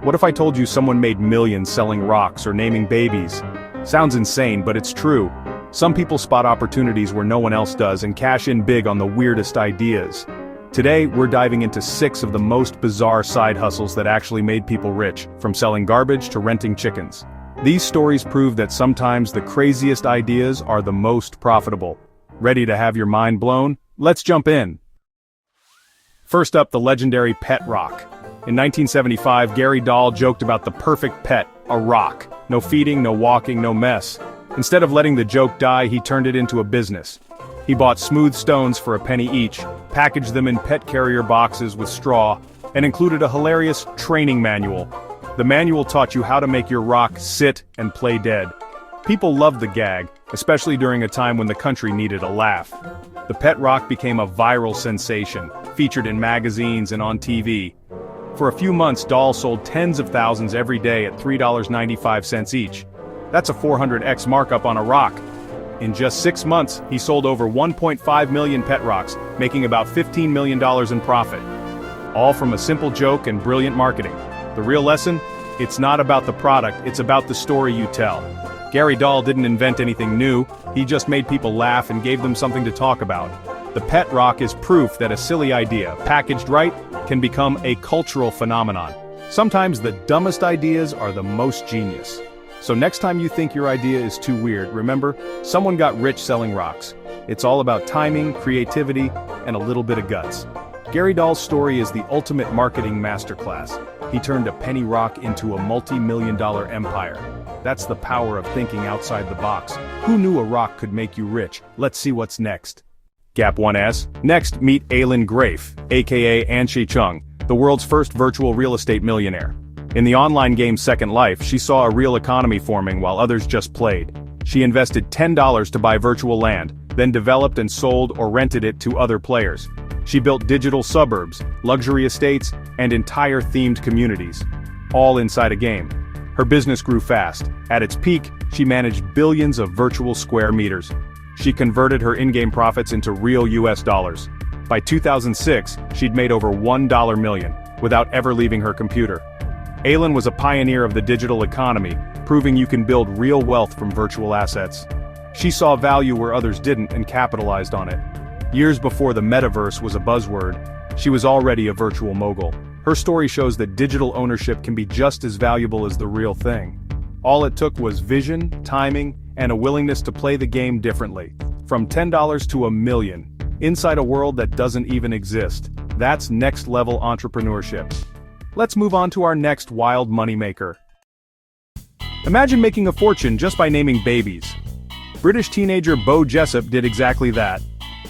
What if I told you someone made millions selling rocks or naming babies? Sounds insane, but it's true. Some people spot opportunities where no one else does and cash in big on the weirdest ideas. Today, we're diving into 6 of the most bizarre side hustles that actually made people rich, from selling garbage to renting chickens. These stories prove that sometimes the craziest ideas are the most profitable. Ready to have your mind blown? Let's jump in. First up, the legendary pet rock. In 1975, Gary Dahl joked about the perfect pet, a rock. No feeding, no walking, no mess. Instead of letting the joke die, he turned it into a business. He bought smooth stones for a penny each, packaged them in pet carrier boxes with straw, and included a hilarious training manual. The manual taught you how to make your rock sit and play dead. People loved the gag, especially during a time when the country needed a laugh. The pet rock became a viral sensation, featured in magazines and on TV. For a few months, Dahl sold tens of thousands every day at $3.95 each. That's a 400x markup on a rock. In just 6 months, he sold over 1.5 million pet rocks, making about $15 million in profit. All from a simple joke and brilliant marketing. The real lesson? It's not about the product, it's about the story you tell. Gary Dahl didn't invent anything new, he just made people laugh and gave them something to talk about. The pet rock is proof that a silly idea, packaged right, can become a cultural phenomenon. Sometimes the dumbest ideas are the most genius. So next time you think your idea is too weird, remember, someone got rich selling rocks. It's all about timing, creativity, and a little bit of guts. Gary Dahl's story is the ultimate marketing masterclass. He turned a penny rock into a multi-million-dollar empire. That's the power of thinking outside the box. Who knew a rock could make you rich? Let's see what's next. Gap 1S. Next, meet Aileen Grafe, aka Anshi Chung, the world's first virtual real estate millionaire. In the online game Second Life, she saw a real economy forming while others just played. She invested $10 to buy virtual land, then developed and sold or rented it to other players. She built digital suburbs, luxury estates, and entire themed communities, all inside a game. Her business grew fast. At its peak, she managed billions of virtual square meters. She converted her in-game profits into real US dollars. By 2006, she'd made over $1 million, without ever leaving her computer. Aileen was a pioneer of the digital economy, proving you can build real wealth from virtual assets. She saw value where others didn't and capitalized on it. Years before the metaverse was a buzzword, she was already a virtual mogul. Her story shows that digital ownership can be just as valuable as the real thing. All it took was vision, timing, and a willingness to play the game differently. From $10 to $1 million, inside a world that doesn't even exist. That's next-level entrepreneurship. Let's move on to our next wild moneymaker. Imagine making a fortune just by naming babies. British teenager Bo Jessup did exactly that.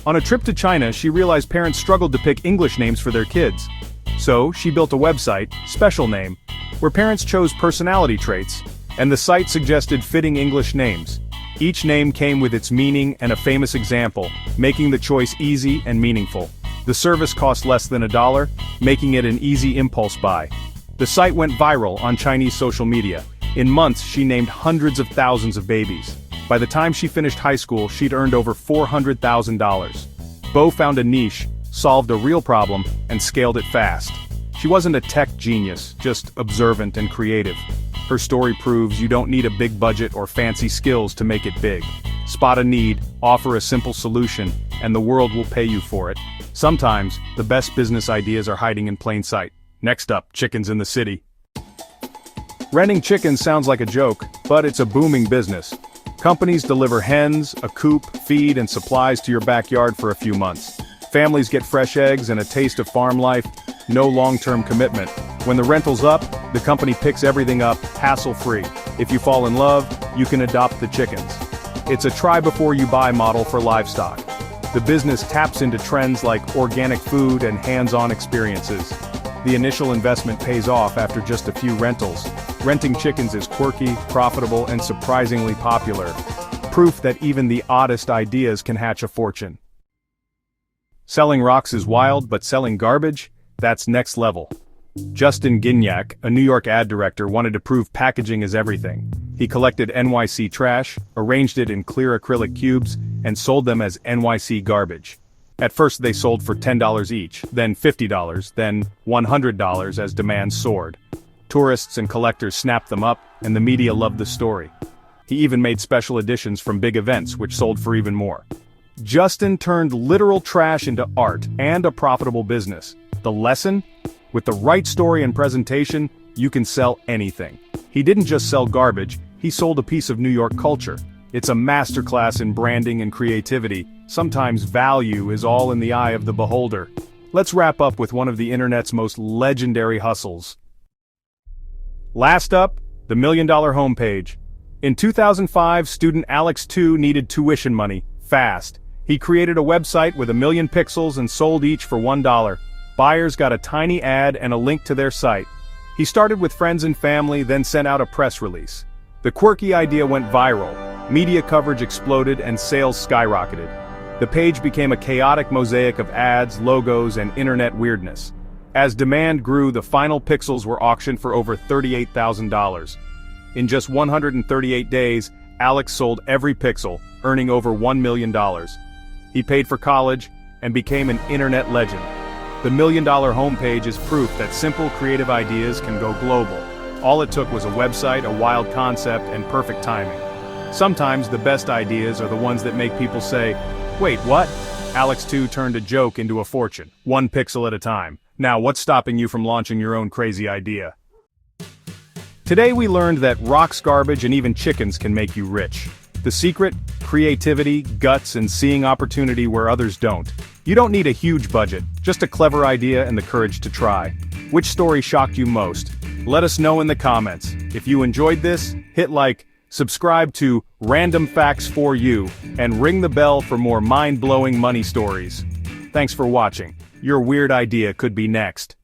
On a trip to China, she realized parents struggled to pick English names for their kids. So, she built a website, Special Name, where parents chose personality traits, and the site suggested fitting English names. Each name came with its meaning and a famous example, making the choice easy and meaningful. The service cost less than $1, making it an easy impulse buy. The site went viral on Chinese social media. In months, she named hundreds of thousands of babies. By the time she finished high school, she'd earned over $400,000. Bo found a niche, solved a real problem, and scaled it fast. She wasn't a tech genius, just observant and creative. Her story proves you don't need a big budget or fancy skills to make it big. Spot a need, offer a simple solution, and the world will pay you for it. Sometimes, the best business ideas are hiding in plain sight. Next up, chickens in the city. Renting chickens sounds like a joke, but it's a booming business. Companies deliver hens, a coop, feed, and supplies to your backyard for a few months. Families get fresh eggs and a taste of farm life, no long-term commitment. When the rental's up, the company picks everything up, hassle-free. If you fall in love, you can adopt the chickens. It's a try-before-you-buy model for livestock. The business taps into trends like organic food and hands-on experiences. The initial investment pays off after just a few rentals. Renting chickens is quirky, profitable, and surprisingly popular. Proof that even the oddest ideas can hatch a fortune. Selling rocks is wild, but selling garbage? That's next level. Justin Gignac, a New York ad director, wanted to prove packaging is everything. He collected NYC trash, arranged it in clear acrylic cubes, and sold them as NYC garbage. At first they sold for $10 each, then $50, then $100 as demand soared. Tourists and collectors snapped them up, and the media loved the story. He even made special editions from big events which sold for even more. Justin turned literal trash into art and a profitable business. The lesson? With the right story and presentation, you can sell anything. He didn't just sell garbage, he sold a piece of New York culture. It's a masterclass in branding and creativity. Sometimes value is all in the eye of the beholder. Let's wrap up with one of the internet's most legendary hustles. Last up, the $1 Million homepage. In 2005, student Alex 2 needed tuition money, fast. He created a website with 1 million pixels and sold each for $1. Buyers got a tiny ad and a link to their site. He started with friends and family, then sent out a press release. The quirky idea went viral. Media coverage exploded and sales skyrocketed. The page became a chaotic mosaic of ads, logos, and internet weirdness. As demand grew, the final pixels were auctioned for over $38,000. In just 138 days, Alex sold every pixel, earning over $1 million. He paid for college and became an internet legend. The $1 Million homepage is proof that simple creative ideas can go global. All it took was a website, a wild concept, and perfect timing. Sometimes the best ideas are the ones that make people say, "Wait, what?" Alex 2 turned a joke into a fortune, 1 pixel at a time. Now what's stopping you from launching your own crazy idea? Today we learned that rocks, garbage, and even chickens can make you rich. The secret? Creativity, guts, and seeing opportunity where others don't. You don't need a huge budget, just a clever idea and the courage to try. Which story shocked you most? Let us know in the comments. If you enjoyed this, hit like, subscribe to Random Facts for You, and ring the bell for more mind-blowing money stories. Thanks for watching. Your weird idea could be next.